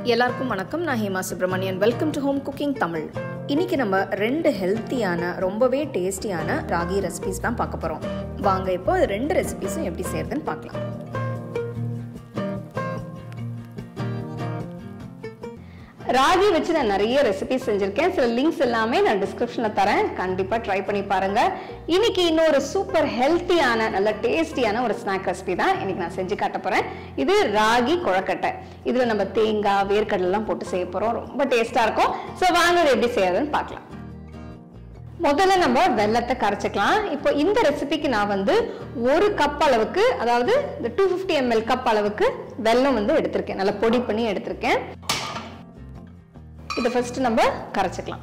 எல்லாருக்கும் வணக்கம். நான் Hema Subramanian. Welcome to home cooking Tamil. இன்னைக்கு நம்ம 2 ஹெல்த்தியான ரொம்பவே டேஸ்டியான ராகி ரெசிபிஸ் தான் பார்க்க போகிறோம். வாங்க இப்போ 2 ரெசிபிஸும் எப்படி செய்யறதுன்னு பார்க்கலாம். ராகி வச்சு நான் நிறைய ரெசிபிஸ் செஞ்சிருக்கேன். சில லிங்க்ஸ் எல்லாமே நான் டிஸ்கிரிப்ஷன்ல தரேன். கண்டிப்பா ட்ரை பண்ணி பாருங்க. இன்னைக்கு இன்னொரு சூப்பர் ஹெல்த்தியான நல்ல டேஸ்டியான ஒரு ஸ்நாக் ரெசிபி தான் இன்னைக்கு நான் செஞ்சு காட்ட போறேன். இது ராகி கொழக்கட்டை. இதுல நம்ம தேங்காய், வேர்க்கடலை எல்லாம் போட்டு செய்ய போறோம். ரொம்ப டேஸ்டா இருக்கும். ஸோ வாங்க எப்படி செய்யறதுன்னு பார்க்கலாம். முதல்ல நம்ம வெல்லத்தை கரைச்சிக்கலாம். இப்போ இந்த ரெசிபிக்கு நான் வந்து 1 கப் அளவுக்கு, அதாவது இந்த 250 ml கப் அளவுக்கு வெல்லம் வந்து எடுத்திருக்கேன். நல்லா பொடி பண்ணி எடுத்திருக்கேன். இதை ஃபர்ஸ்ட் நம்ம கரைச்சிக்கலாம்.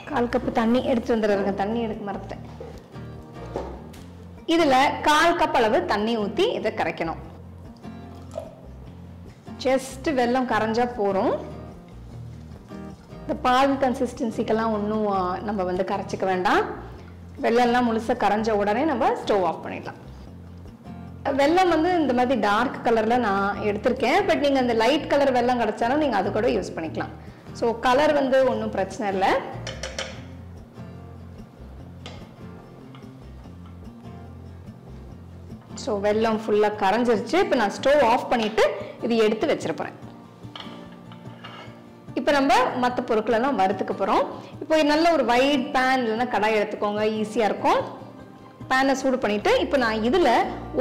1/4 கப் தண்ணி எடுத்து வந்துடுறேங்க. தண்ணி எடுக்க மறந்துட்டேன். இதுல 1/4 கப் அளவு தண்ணி ஊத்தி இதை கரைக்கணும். ஜஸ்ட் வெல்லம் கரைஞ்சா போறோம். இந்த பால் கன்சிஸ்டன்சிக்கெல்லாம் ஒன்றும் நம்ம வந்து கரைச்சிக்க வேண்டாம். வெல்லம்லாம் முழுசா கரைஞ்ச உடனே நம்ம ஸ்டவ் ஆஃப் பண்ணிடலாம். வெல்லம் வந்து இந்த மாதிரி டார்க் கலர்ல நான் எடுத்திருக்கேன். பட் நீங்க அந்த லைட் கலர் வெல்லம் கிடைச்சாலும் நீங்க அது கூட யூஸ் பண்ணிக்கலாம். ஸோ கலர் வந்து ஒன்றும் பிரச்சனை இல்லை. ஸோ வெல்லம் ஃபுல்லாக கரைஞ்சிருச்சு. இப்போ நான் ஸ்டவ் ஆஃப் பண்ணிட்டு இது எடுத்து வச்சிருப்பேன். இப்போ நம்ம மற்ற பொருட்களெல்லாம் வறுத்துக்க போகிறோம். இப்போ நல்ல ஒரு வைட் பேன் இல்லைன்னா கடாய் எடுத்துக்கோங்க, ஈஸியாக இருக்கும். பேனை சூடு பண்ணிட்டு இப்போ நான் இதில்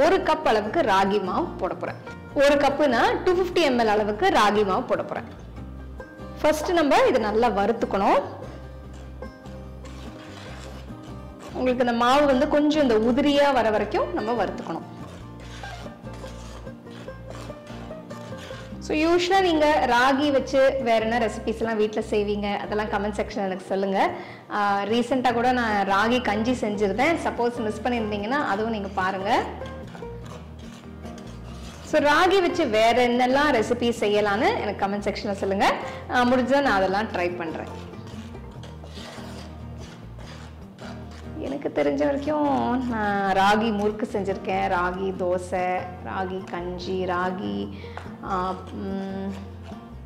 1 கப் அளவுக்கு ராகி மாவு போட போகிறேன். 1 கப்புனா 250 ml அளவுக்கு ராகி மாவு போட போகிறேன். ஃபர்ஸ்ட் நம்ம இதை நல்லா வறுத்துக்கணும். உங்களுக்கு இந்த மாவு வந்து கொஞ்சம் இந்த உதிரியா வர வரைக்கும் நம்ம வறுத்துக்கணும். ஸோ யூஸ்வலாக நீங்கள் ராகி வச்சு வேற என்ன ரெசிபிஸ் எல்லாம் வீட்டில் செய்வீங்க, அதெல்லாம் கமெண்ட் செக்ஷன் எனக்கு சொல்லுங்க. ரீசெண்டாக கூட நான் ராகி கஞ்சி செஞ்சிருந்தேன். சப்போஸ் மிஸ் பண்ணியிருந்தீங்கன்னா அதுவும் நீங்கள் பாருங்க. ஸோ ராகி வச்சு வேற என்னெல்லாம் ரெசிபி செய்யலான்னு எனக்கு கமெண்ட் செக்ஷனில் சொல்லுங்க. முடிஞ்சா நான் அதெல்லாம் ட்ரை பண்ணுறேன். எனக்கு தெரிஞ்ச வரைக்கும் நான் ராகி முறுக்கு செஞ்சுருக்கேன், ராகி தோசை, ராகி கஞ்சி, ராகி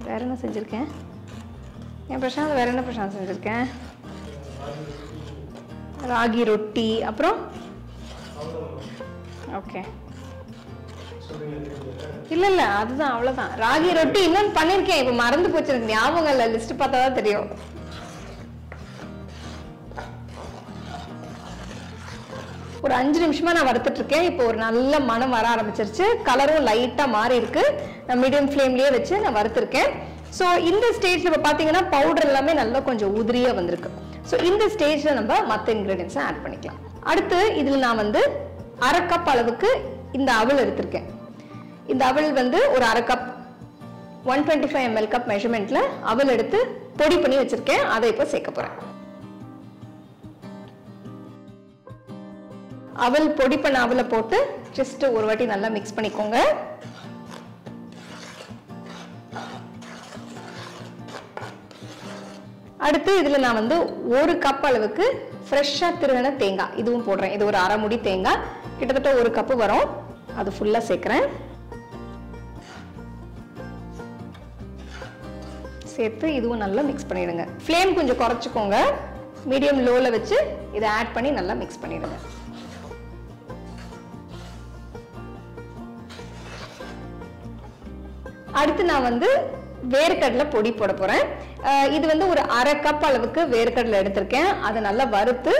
வேற என்ன செஞ்சுருக்கேன், என் பிரசாந்த் வேற என்ன பிரசாந்த் செஞ்சுருக்கேன், ராகி ரொட்டி, அப்புறம் ஓகே இல்ல அதுதான், அவ்வளவுதான். ராகி ரொட்டி இன்னும் பண்ணிருக்கேன். இப்ப மறந்து போச்சு, எனக்கு ஞாபகம் இல்ல. லிஸ்ட் பார்த்தாதான் தெரியும். ஒரு 5 நிமிஷமா நான் வறுத்துட்டு இருக்கேன். இப்போ ஒரு நல்ல மனம் வர ஆரம்பிச்சிருச்சு. கலரும் லைட்டா மாறி இருக்கு. நான் மீடியம் ஃப்ளேம்லயே வச்சு நான் வறுத்துருக்கேன். ஸோ இந்த ஸ்டேஜ்ல இப்போ பாத்தீங்கன்னா பவுடர் எல்லாமே நல்லா கொஞ்சம் உதிரியா வந்திருக்கு. ஸோ இந்த ஸ்டேஜ்ல நம்ம மற்ற இன்கிரீடியன்ஸை ஆட் பண்ணிக்கலாம். அடுத்து இதுல நான் வந்து 1/2 கப் அளவுக்கு இந்த அவல் எடுத்திருக்கேன். இந்த அவல் வந்து ஒரு 1/2 கப் 125 ml கப் மெஷர்மெண்ட்ல அவல் எடுத்து பொடி பண்ணி வச்சிருக்கேன். அதை இப்போ சேர்க்க போறேன். அவல் பொடி பண்ண அவலை போட்டு ஜஸ்ட் ஒரு வாட்டி நல்லா மிக்ஸ் பண்ணிக்கோங்க. அடுத்து இதுல நான் வந்து 1 கப் அளவுக்கு ஃப்ரெஷ்ஷா திருகின தேங்காய் இதுவும் போடுறேன். இது ஒரு 1/2 முடி தேங்காய், கிட்டத்தட்ட 1 கப் வரும். அது ஃபுல்லா சேர்க்கிறேன். சேர்த்து இதுவும் நல்லா மிக்ஸ் பண்ணிடுங்க. ஃப்ளேம் கொஞ்சம் குறைச்சிக்கோங்க. மீடியம் லோல வச்சு இதை ஆட் பண்ணி நல்லா மிக்ஸ் பண்ணிடுங்க. அடுத்து நான் வந்து வேர்க்கடலை பொடி போட போறேன். இது வந்து ஒரு 1/2 கப் அளவுக்கு வேர்க்கடலை எடுத்திருக்கேன். அதை நல்லா வறுத்து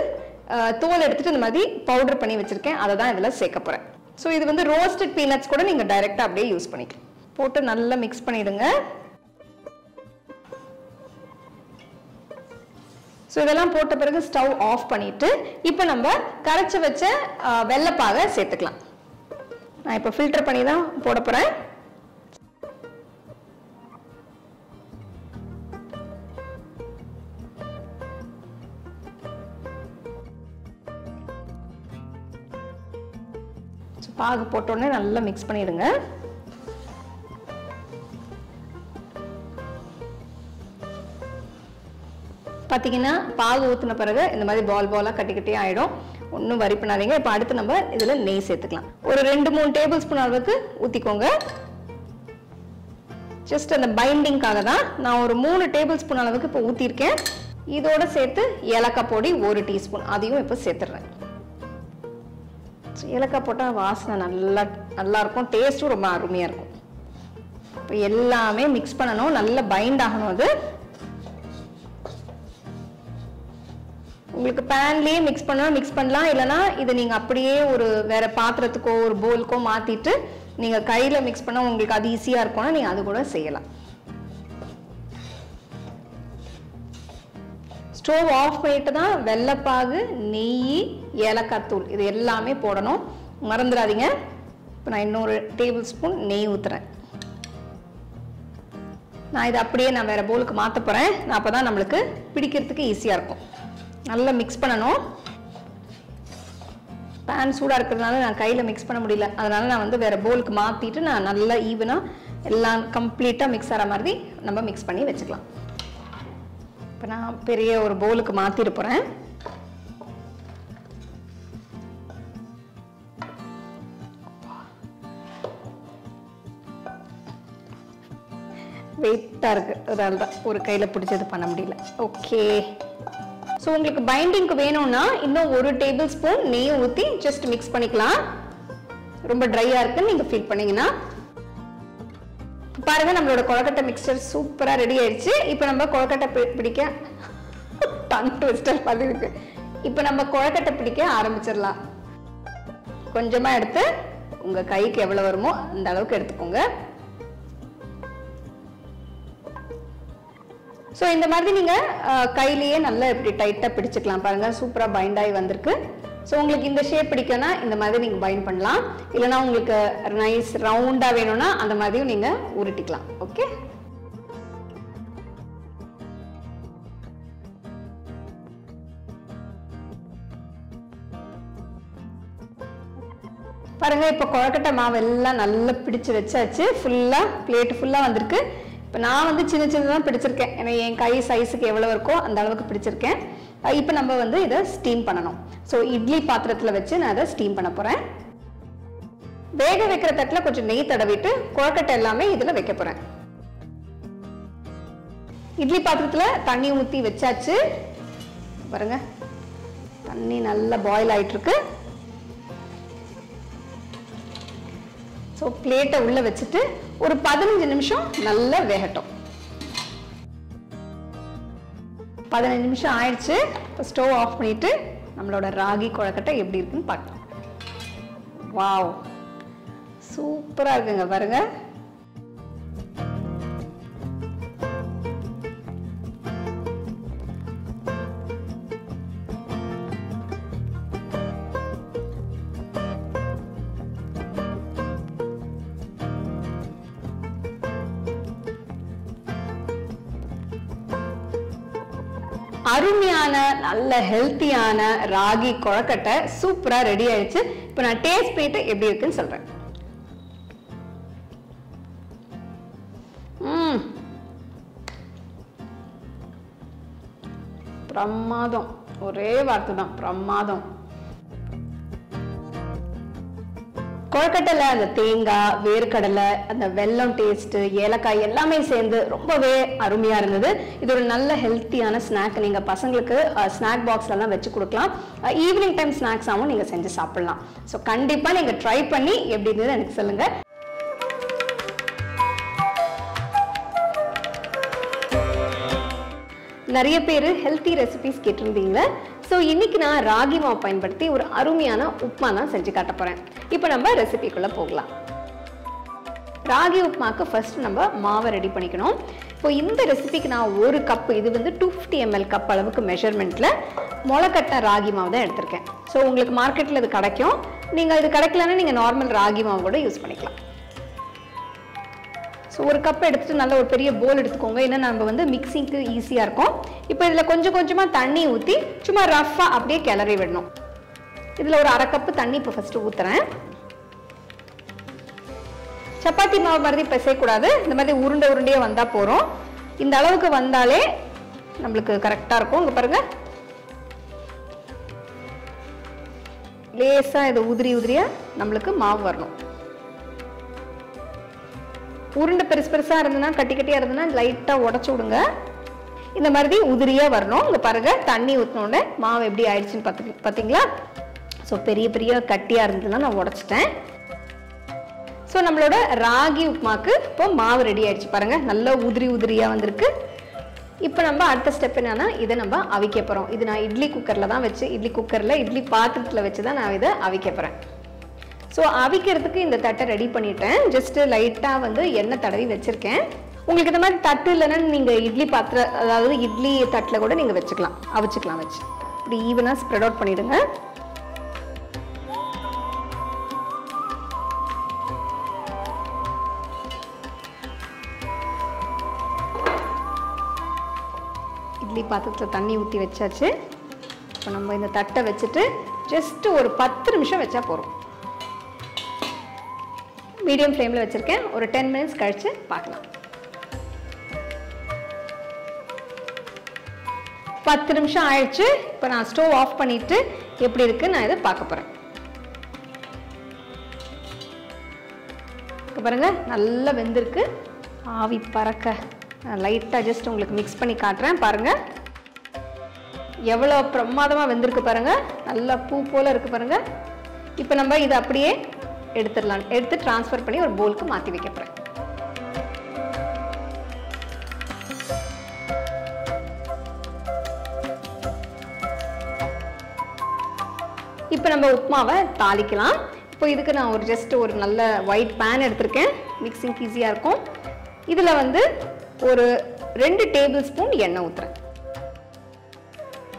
தோல் எடுத்துட்டு இந்த மாதிரி பவுடர் பண்ணி வச்சிருக்கேன். அதை தான் இதுல சேர்க்க போறேன். ஸோ இது வந்து ரோஸ்டட் பீனட்ஸ் கூட நீங்க டைரக்டா அப்படியே யூஸ் பண்ணிக்கலாம். போட்டு நல்லா மிக்ஸ் பண்ணிடுங்க. ஸோ இதெல்லாம் போட்ட பிறகு ஸ்டவ் ஆஃப் பண்ணிட்டு இப்போ நம்ம கரைச்சி வச்ச வெல்லப்பாகை சேர்த்துக்கலாம். நான் இப்போ ஃபில்டர் பண்ணி தான் போட போறேன். பாகு போட்ட உடனே நல்லா மிக்ஸ் பண்ணிடுங்க. பார்த்தீங்கன்னா பாகு ஊற்றின பிறகு இந்த மாதிரி பாலாக கட்டி கட்டி ஆகிடும். ஒன்றும் வரி பண்ணாதீங்க. இப்போ அடுத்து நம்ம இதில் நெய் சேர்த்துக்கலாம். ஒரு 2-3 டேபிள் ஸ்பூன் அளவுக்கு ஊற்றிக்கோங்க. ஜஸ்ட் அந்த பைண்டிங்காக தான் நான் ஒரு 3 டேபிள் ஸ்பூன் அளவுக்கு இப்போ ஊற்றிருக்கேன். இதோட சேர்த்து ஏலக்காய் பொடி 1 டீஸ்பூன் அதையும் இப்போ சேர்த்துடுறேன். ஏலக்காய் போட்டால் வாசனை நல்லா இருக்கும், டேஸ்ட்டும் ரொம்ப அருமையாக இருக்கும். இப்போ எல்லாமே மிக்ஸ் பண்ணணும், நல்லா பைண்ட் ஆகணும். அது உங்களுக்கு பேன்லேயே மிக்ஸ் பண்ணலாம், இல்லைனா இதை நீங்கள் அப்படியே ஒரு வேற பாத்திரத்துக்கோ ஒரு போலுக்கோ மாற்றிட்டு நீங்கள் கையில் மிக்ஸ் பண்ணால் உங்களுக்கு அது ஈஸியாக இருக்கும்னா நீங்கள் அது கூட செய்யலாம். ஸ்டவ் ஆஃப் பண்ணிட்டு தான் வெள்ளைப்பாகு, நெய், ஏலக்காய் தூள் இது எல்லாமே போடணும், மறந்துடாதீங்க. இப்போ நான் இன்னொரு டேபிள் ஸ்பூன் நெய் ஊற்றுறேன். நான் இதை அப்படியே நான் வேற போலுக்கு மாற்ற போகிறேன். நான் அப்போ தான் நம்மளுக்கு பிடிக்கிறதுக்கு ஈஸியாக இருக்கும். நல்லா மிக்ஸ் பண்ணணும். பேன் சூடாக இருக்கிறதுனால நான் கையில் மிக்ஸ் பண்ண முடியல, அதனால நான் வந்து வேற போலுக்கு மாற்றிட்டு நான் நல்லா ஈவனாக எல்லாம் கம்ப்ளீட்டாக மிக்ஸ் ஆகிற மாதிரி நம்ம மிக்ஸ் பண்ணி வச்சுக்கலாம். இப்போ நான் பெரிய ஒரு போலுக்கு மாற்றிட்டு போகிறேன். வெயிட்டாக இருக்குது, அதனால தான் ஒரு கையில் பிடிச்சது பண்ண முடியல. ஓகே, ஸோ உங்களுக்கு பைண்டிங்க்கு வேணும்னா இன்னும் 1 டேபிள் ஸ்பூன் நெய் ஊற்றி ஜஸ்ட் மிக்ஸ் பண்ணிக்கலாம். ரொம்ப ட்ரையாக இருக்குன்னு நீங்கள் ஃபீல் பண்ணீங்கன்னா. பாருங்க, நம்மளோட கொழுக்கட்டை மிக்சர் சூப்பராக ரெடி ஆயிடுச்சு. இப்போ நம்ம கொழுக்கட்டை பிடிக்க டங் ட்விஸ்டர் மாதிரி இருக்கு. இப்போ நம்ம கொழுக்கட்டை பிடிக்க ஆரம்பிச்சிடலாம். கொஞ்சமாக எடுத்து உங்கள் கைக்கு எவ்வளோ வருமோ அந்த அளவுக்கு எடுத்துக்கோங்க. ஸோ இந்த மாதிரி நீங்கள் கையிலேயே நல்லா இப்படி டைட்டாக பிடிச்சிக்கலாம். பாருங்கள், சூப்பராக பைண்ட் ஆகி வந்திருக்கு. ஸோ உங்களுக்கு இந்த ஷேப் பிடிக்கும்னா இந்த மாதிரி நீங்கள் பைண்ட் பண்ணலாம், இல்லைனா உங்களுக்கு நைஸ் ரவுண்டாக வேணும்னா அந்த மாதிரியும் நீங்கள் உருட்டிக்கலாம். ஓகே, பாருங்க, இப்போ கொழுக்கட்டை மாவு எல்லாம் நல்லா பிடிச்சு வச்சாச்சு. ஃபுல்லாக பிளேட் ஃபுல்லாக வந்திருக்கு. இப்போ நான் வந்து சின்ன சின்னதாக பிடிச்சிருக்கேன், ஏன்னா என் கை சைஸுக்கு எவ்வளோ இருக்கோ அந்த அளவுக்கு பிடிச்சிருக்கேன். இப்போ நம்ம வந்து இதை ஸ்டீம் பண்ணணும். ஸோ இட்லி பாத்திரத்தில் வச்சு நான் அதை ஸ்டீம் பண்ண போகிறேன். வேக வைக்கிற தட்டில் கொஞ்சம் நெய் தடவிட்டு கொழுக்கட்டை எல்லாமே இதில் வைக்க போகிறேன். இட்லி பாத்திரத்தில் தண்ணி ஊற்றி வச்சாச்சு. பாருங்க, தண்ணி நல்லா பாயில் ஆயிட்டு இருக்கு. ஸோ பிளேட்டை உள்ள வச்சுட்டு ஒரு 15 நிமிஷம் நல்லா வேகட்டும். 15 நிமிஷம் ஆயிடுச்சு. இப்போ ஸ்டவ் ஆஃப் பண்ணிட்டு நம்மளோட ராகி கொழுக்கட்டை எப்படி இருக்குன்னு பார்க்கலாம். வாவ், சூப்பராக இருக்குங்க. பாருங்க, அருமையான நல்ல ஹெல்த்தியான ராகி கொழுக்கட்டை சூப்பரா ரெடி ஆயிடுச்சு. இப்போ நான் டேஸ்ட் பண்ணிட்டு எப்படி இருக்குன்னு சொல்றேன். பிரமாதம், ஒரே வார்த்தை தான், பிரமாதம். கொழுக்கட்டையில் அந்த தேங்காய், வேர்க்கடலை, அந்த வெல்லம் டேஸ்ட், ஏலக்காய் எல்லாமே சேர்ந்து ரொம்பவே அருமையா இருந்தது. இது ஒரு நல்ல ஹெல்த்தியான ஸ்நாக். நீங்க பசங்களுக்கு ஸ்நாக் பாக்ஸ்லாம் வச்சு கொடுக்கலாம். ஈவினிங் டைம் ஸ்நாக்ஸாகவும் நீங்க செஞ்சு சாப்பிடலாம். ஸோ கண்டிப்பா நீங்க ட்ரை பண்ணி எப்படி இருந்தது எனக்கு சொல்லுங்க. நிறைய பேர் ஹெல்த்தி ரெசிபிஸ் கேட்டிருந்தீங்க. ஸோ இன்னைக்கு நான் ராகி மாவு பயன்படுத்தி ஒரு அருமையான உப்மா தான் செஞ்சு காட்ட போறேன். இப்போ நம்ம ரெசிபிக்குள்ள போகலாம். ராகி உப்மாக்கு ஃபர்ஸ்ட் நம்ம மாவை ரெடி பண்ணிக்கணும். இப்போ இந்த ரெசிபிக்கு நான் ஒரு கப், இது வந்து 250 ml கப் அளவுக்கு மெஷர்மெண்ட்ல முளைக்கட்ட ராகி மாவு தான் எடுத்திருக்கேன். ஸோ உங்களுக்கு மார்க்கெட்டில் இது கிடைக்கும். நீங்கள் இது கிடைக்கலன்னா நீங்கள் நார்மல் ராகி மாவு கூட யூஸ் பண்ணிக்கலாம். ஸோ ஒரு கப் எடுத்துட்டு நல்ல ஒரு பெரிய போல் எடுத்துக்கோங்க, ஏன்னா நம்ம வந்து மிக்சிங்க்கு ஈஸியாக இருக்கும். இப்போ இதில் கொஞ்சம் கொஞ்சமாக தண்ணி ஊற்றி சும்மா ரஃப்பாக அப்படியே கிளறி விடணும். இதில் ஒரு அரை கப்பு தண்ணி இப்போ ஃபஸ்ட்டு ஊற்றுறேன். சப்பாத்தி மாவு மாதிரி பிசையக்கூடாது, இந்த மாதிரி உருண்டை உருண்டையாக வந்தால் போகிறோம். இந்த அளவுக்கு வந்தாலே நம்மளுக்கு கரெக்டாக இருக்கும். இங்கே பாருங்கள், லேசாக இது உதிரி உதிரியாக நம்மளுக்கு மாவு வரணும். உருண்டை பெருசா இருந்ததுன்னா கட்டியா இருந்ததுன்னா லைட்டா உடைச்சு விடுங்க. இந்த மாதிரி உதிரியா வரணும். இங்க பாருங்க தண்ணி ஊத்தினோடனே மாவு எப்படி ஆயிடுச்சுன்னு பாத்தீங்களா? ஸோ பெரிய கட்டியா இருந்ததுன்னா நான் உடைச்சிட்டேன். ஸோ நம்மளோட ராகி உப்புமாக்கு இப்போ மாவு ரெடி ஆயிடுச்சு பாருங்க. நல்லா உதிரியா வந்திருக்கு. இப்போ நம்ம அடுத்த ஸ்டெப் என்னன்னா இதை நம்ம அவிக்க போறோம். இது நான் இட்லி குக்கர்ல இட்லி பாத்திரத்தில் வச்சு தான் நான் இதை அவிக்க போறேன். ஸோ அவிக்கிறதுக்கு இந்த தட்டை ரெடி பண்ணிட்டேன். ஜஸ்ட் லைட்டா வந்து எண்ணெய் தடவி வச்சிருக்கேன். உங்களுக்கு இந்த மாதிரி தட்டு இல்லைன்னா நீங்க இட்லி பாத்திரம், அதாவது இட்லி தட்டில் கூட நீங்க வச்சுக்கலாம், அவிச்சுக்கலாம். வச்சு இப்படி ஈவனா ஸ்ப்ரெட் அவுட் பண்ணிடுங்க. இட்லி பாத்திரத்தில் தண்ணி ஊற்றி வச்சாச்சு. இப்போ நம்ம இந்த தட்டை வச்சுட்டு ஜஸ்ட் ஒரு 10 நிமிஷம் வச்சா போதும். மீடியம் ஃப்ளேமில் வச்சுருக்கேன். ஒரு 10 மினிட்ஸ் கழிச்சு பார்க்கலாம். 10 நிமிஷம் ஆயிடுச்சு. இப்போ நான் ஸ்டவ் ஆஃப் பண்ணிட்டு எப்படி இருக்கு நான் இதை பார்க்க போகிறேன். இப்போ பாருங்க நல்லா வெந்திருக்கு. ஆவி பறக்க லைட்டாக ஜஸ்ட் உங்களுக்கு மிக்ஸ் பண்ணி காட்டுறேன். பாருங்கள் எவ்வளோ பிரமாதமாக வெந்திருக்கு பாருங்கள். நல்லா பூ போல் இருக்குது பாருங்கள். இப்போ நம்ம இதை அப்படியே எடுத்துடலாம். எடுத்து ட்ரான்ஸ்ஃபர் பண்ணி ஒரு பவுலுக்கு மாற்றி வைக்க போகிறேன். இப்போ நம்ம உப்புமாவை தாளிக்கலாம். இப்போ இதுக்கு நான் ஜஸ்ட் ஒரு நல்ல ஒயிட் பேன் எடுத்திருக்கேன். மிக்சிங் ஈஸியாக இருக்கும். இதில் வந்து ஒரு 2 டேபிள் ஸ்பூன் எண்ணெய் ஊற்றுறேன்.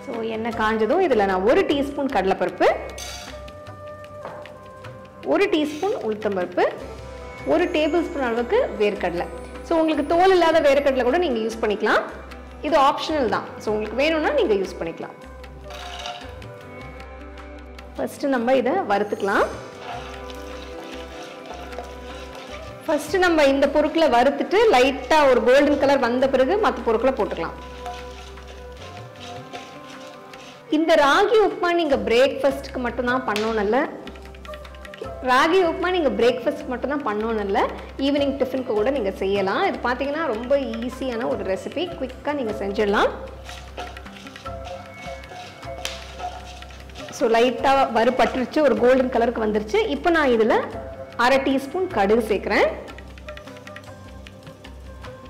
ஸோ எண்ணெய் காஞ்சதும் இதில் நான் 1 டீஸ்பூன் கடலைப்பருப்பு, 1 டீஸ்பூன் உளுத்தம்பருப்பு, 1 டேபிள் ஸ்பூன் அளவுக்கு வேர்க்கடலை. ஸோ உங்களுக்கு தோல் இல்லாத வேர்க்கடலை கூட நீங்கள் யூஸ் பண்ணிக்கலாம். இது ஆப்ஷனல் தான். ஸோ உங்களுக்கு வேணும்னா நீங்கள் யூஸ் பண்ணிக்கலாம். ஃபர்ஸ்ட் நம்ம இதை வறுத்துக்கலாம். ஃபர்ஸ்ட் நம்ம இந்த பொருட்களை வறுத்துட்டு லைட்டா ஒரு கோல்டன் கலர் வந்த பிறகு மற்ற பொருட்களை போட்டுக்கலாம். இந்த ராகி உப்புமா நீங்க பிரேக்ஃபாஸ்ட்க்கு மட்டும் தான் பண்ணணும் இல்ல. ராகி உப்புமா நீங்க பிரேக்ஃபாஸ்ட் மட்டும் தான் பண்ணணும் இல்ல, ஈவினிங் டிஃபனுக்கு கூட நீங்க செய்யலாம். இது பாத்தீங்கன்னா ரொம்ப ஈஸியான ஒரு ரெசிபி, குயிக்கா நீங்க செஞ்சிடலாம். ஸோ லைட்டா வறுபட்டுருச்சு, ஒரு கோல்டன் கலருக்கு வந்துருச்சு. இப்போ நான் இதுல 1/2 டீஸ்பூன் கடுகு சேர்க்கிறேன்.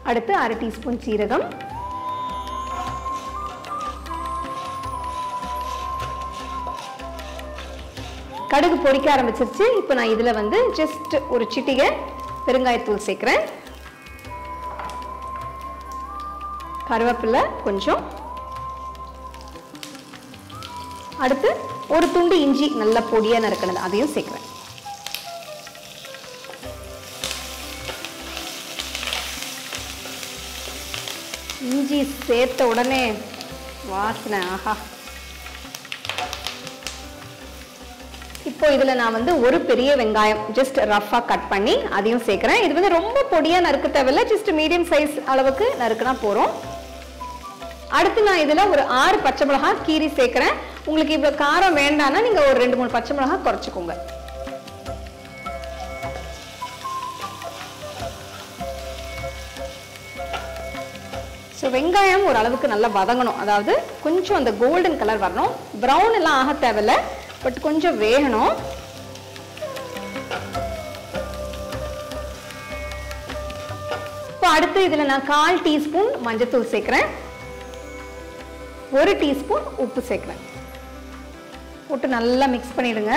அடுத்து 1/2 டீஸ்பூன் சீரகம், கடுகு பொரிக்க ஆரம்பிச்சிருச்சு. இப்போ நான் இதுல வந்து ஜஸ்ட் ஒரு சிட்டிகை பெருங்காயத்தூள் சேர்க்கிறேன். கருவேப்பிலை கொஞ்சம், அடுத்து ஒரு துண்டு இஞ்சி நல்ல பொடியா நறுக்கினது அதையும் சேர்க்கிறேன். இஞ்சி சேர்த்த உடனே வாசனை ஆஹா. இப்போ இதுல நான் வந்து ஒரு பெரிய வெங்காயம் ஜஸ்ட் ரஃபா கட் பண்ணி அதையும் சேர்க்கிறேன். இது வந்து ரொம்ப பொடியா நறுக்க தேவையில்லை, ஜஸ்ட் மீடியம் சைஸ் அளவுக்கு நறுக்கினா போறோம். அடுத்து நான் இதுல ஒரு 6 பச்சை மிளகாய் கீரி சேர்க்கிறேன். உங்களுக்கு இவ்வளவு காரம் வேண்டாம்னா நீங்க ஒரு 2-3 பச்சை மிளகாய் குறைச்சிக்கோங்க. ஸோ வெங்காயம் ஒரு அளவுக்கு நல்லா வதங்கணும், அதாவது கொஞ்சம் அந்த கோல்டன் கலர் வரணும். ப்ரௌன் எல்லாம் ஆக தேவையில்லை, பட் கொஞ்சம் வேகணும். இப்போ அடுத்து இதில் நான் 1/4 டீஸ்பூன் மஞ்சத்தூள் சேர்க்கிறேன், 1 டீஸ்பூன் உப்பு சேர்க்கிறேன். போட்டு நல்லா மிக்ஸ் பண்ணிடுங்க.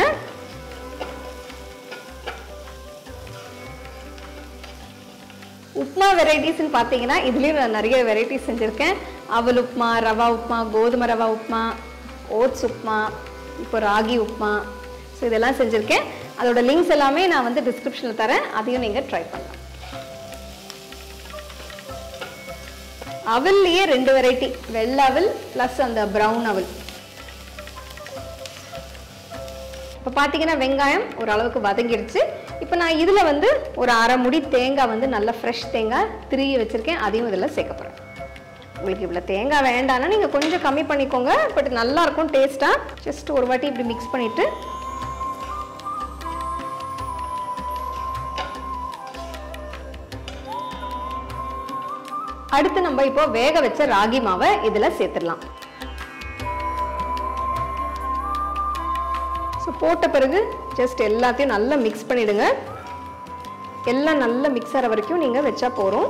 உப்மா வெரைட்டிஸ்ன்னு பார்த்தீங்கன்னா இதுலேயும் நான் நிறைய வெரைட்டிஸ் செஞ்சுருக்கேன். அவல் உப்மா, ரவா உப்மா, கோதுமை ரவா உப்மா, ஓட்ஸ் உப்மா, இப்போ ராகி உப்மா. ஸோ இதெல்லாம் செஞ்சுருக்கேன். அதோட லிங்க்ஸ் எல்லாமே நான் வந்து டிஸ்கிரிப்ஷனில் தரேன், அதையும் நீங்கள் ட்ரை பண்ணலாம். அவல்லையே 2 வெரைட்டி, வெள்ளை அவல் ப்ளஸ் அந்த ப்ரௌன் அவல். இப்போ பார்த்தீங்கன்னா வெங்காயம் ஓரளவுக்கு வதங்கிடுச்சு. இப்போ நான் இதில் வந்து ஒரு 1/2 முடி தேங்காய் வந்து நல்ல ஃப்ரெஷ் தேங்காய் திருகி வச்சுருக்கேன், அதையும் இதில் சேர்க்க போகிறேன். உங்களுக்கு இவ்வளோ தேங்காய் வேண்டாம்னா நீங்கள் கொஞ்சம் கம்மி பண்ணிக்கோங்க, பட் நல்லாயிருக்கும் டேஸ்ட்டாக. ஜஸ்ட் ஒரு வாட்டி இப்படி மிக்ஸ் பண்ணிவிட்டு அடுத்து நம்ம இப்போ வேக வச்ச ராகி மாவை இதுல சேர்த்துடலாம். ஸோ போட்ட பிறகு ஜஸ்ட் எல்லாத்தையும் நல்லா மிக்ஸ் பண்ணிடுங்க. எல்லாம் நல்லா மிக்ஸ் ஆகிற வரைக்கும் நீங்கள் வச்சா போகிறோம்.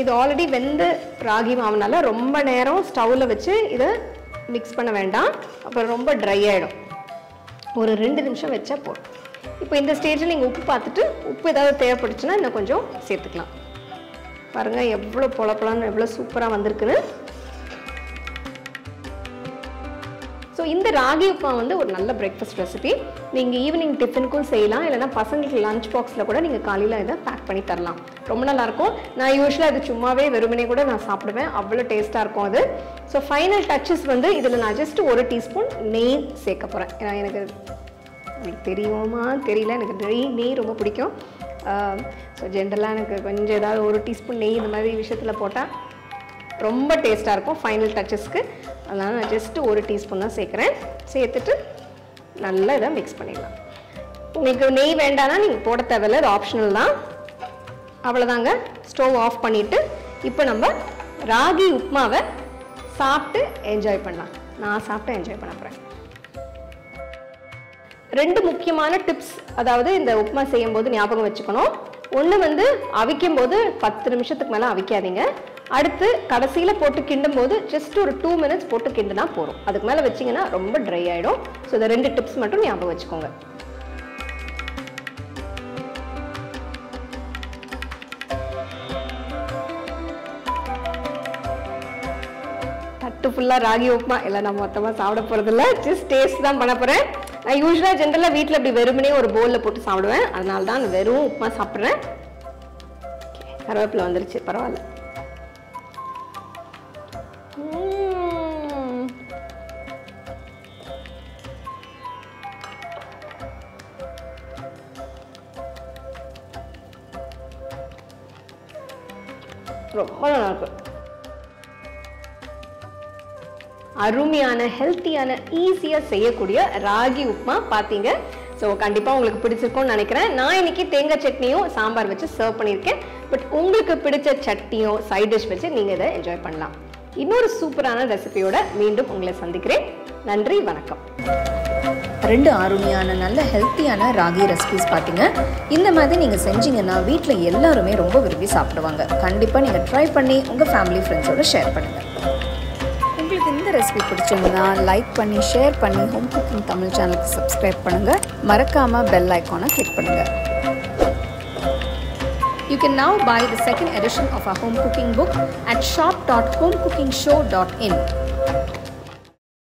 இது ஆல்ரெடி வெந்த ராகி மாவுனால ரொம்ப நேரம் ஸ்டவ்வில் வச்சு இதை மிக்ஸ் பண்ண வேண்டாம், அப்புறம் ரொம்ப ட்ரை ஆகிடும். ஒரு 2 நிமிஷம் வச்சா போதும். இப்போ இந்த ஸ்டேஜில் நீங்கள் உப்பு பார்த்துட்டு உப்பு ஏதாவது தேவைப்பட்டுச்சுன்னா இன்னும் கொஞ்சம் சேர்த்துக்கலாம். பாருங்கள் எவ்வளோ பொலப்பொலன்னு எவ்வளோ சூப்பராக வந்திருக்குன்னு. ஸோ இந்த ராகி உப்புமா வந்து ஒரு நல்ல பிரேக்ஃபாஸ்ட் ரெசிபி. நீங்கள் ஈவினிங் டிஃபனுக்கும் செய்யலாம், இல்லைனா பசங்களுக்கு லஞ்ச் பாக்ஸில் கூட நீங்கள் காலையில் இதை பேக் பண்ணி தரலாம். ரொம்ப நல்லாயிருக்கும். நான் யூஸ்வலாக இது சும்மாவே வெறுமனே கூட நான் சாப்பிடுவேன், அவ்வளோ டேஸ்ட்டாக இருக்கும் அது. ஸோ ஃபைனல் டச்சஸ் வந்து இதில் நான் ஜஸ்ட் 1 டீஸ்பூன் நெய் சேர்க்க போகிறேன். ஏன்னா எனக்கு தெரியுமா தெரியல, எனக்கு நெய் ரொம்ப பிடிக்கும். ஸோ ஜென்ரலாக எனக்கு கொஞ்சம் ஏதாவது 1 டீஸ்பூன் நெய் இந்த மாதிரி விஷயத்தில் போட்டால் ரொம்ப டேஸ்ட்டாக இருக்கும் ஃபைனல் டச்சஸ்க்கு. அதனால் நான் ஜஸ்ட்டு 1 டீஸ்பூன் தான் சேர்க்குறேன். சேர்த்துட்டு நல்லா இதை மிக்ஸ் பண்ணிடலாம். உங்களுக்கு நெய் வேண்டாம்னா நீங்கள் போட தேவையில்லை, அது ஆப்ஷனல் தான். அவ்வளோதாங்க. ஸ்டவ் ஆஃப் பண்ணிவிட்டு இப்போ நம்ம ராகி உப்புமாவை சாப்பிட்டு என்ஜாய் பண்ணலாம். நான் சாப்பிட்டு என்ஜாய் பண்ண போகிறேன். 2 முக்கியமான டிப்ஸ், அதாவது இந்த உப்புமா செய்யும்போது ஞாபகம் வச்சுக்கணும். ஒன்று வந்து அவிக்கும் போது 10 நிமிஷத்துக்கு மேலே அவிக்காதீங்க. அடுத்து கடைசியில் போட்டு கிண்டும் போது ஜஸ்ட் ஒரு 2 மினிட்ஸ் போட்டு கிண்டுனா போதும். அதுக்கு மேலே வச்சிங்கன்னா ரொம்ப ட்ரை ஆகிடும். ஸோ இந்த 2 டிப்ஸ் மட்டும் ஞாபகம் வச்சுக்கோங்க. தட்டு ஃபுல்லாக ராகி உப்புமா எல்லாம் நான் மொத்தமாக சாப்பிட போகிறதில்ல, ஜஸ்ட் டேஸ்ட் தான் பண்ண போகிறேன். நான் யூஸ்வலாக ஜென்ரலாக வீட்டில் அப்படி வெறுமனே ஒரு பவுலில் போட்டு சாப்பிடுவேன், அதனால தான் வெறும் உப்புமா சாப்பிட்றேன். கருவேப்பிலை வந்துருச்சு, பரவாயில்ல. ரொம்ப நல்லா இருக்கு. அருமையான ஹெல்த்தியான ஈஸியாக செய்யக்கூடிய ராகி உப்புமா பார்த்தீங்க. ஸோ கண்டிப்பாக உங்களுக்கு பிடிச்சிருக்கும்னு நினைக்கிறேன். நான் இன்னைக்கு தேங்காய் சட்னியும் சாம்பார் வச்சு சர்வ் பண்ணியிருக்கேன். பட் உங்களுக்கு பிடிச்ச சட்னியோ சைட் டிஷ் வச்சு நீங்கள் இதை என்ஜாய் பண்ணலாம். இன்னொரு சூப்பரான ரெசிபியோட மீண்டும் உங்களை சந்திக்கிறேன். நன்றி, வணக்கம். 2 அருமையான நல்ல ஹெல்த்தியான ராகி ரெசிபிஸ் பார்த்தீங்க. இந்த மாதிரி நீங்கள் செஞ்சீங்கன்னா வீட்டில் எல்லாருமே ரொம்ப விரும்பி சாப்பிடுவாங்க. கண்டிப்பாக நீங்கள் ட்ரை பண்ணி உங்கள் ஃபேமிலி ஃப்ரெண்ட்ஸோடு ஷேர் பண்ணுங்கள். உங்களுக்கு இந்த ரெசிபி பிடிச்சிருந்தா லைக் பண்ணி ஷேர் பண்ணி ஹோம் குக்கிங் தமிழ் சேனலுக்கு சப்ஸ்கிரைப் பண்ணுங்கள். மறக்காமல் பெல் ஐக்கானை கிளிக் பண்ணுங்கள். You can now buy the second edition of our home cooking book at shop.homecookingshow.in.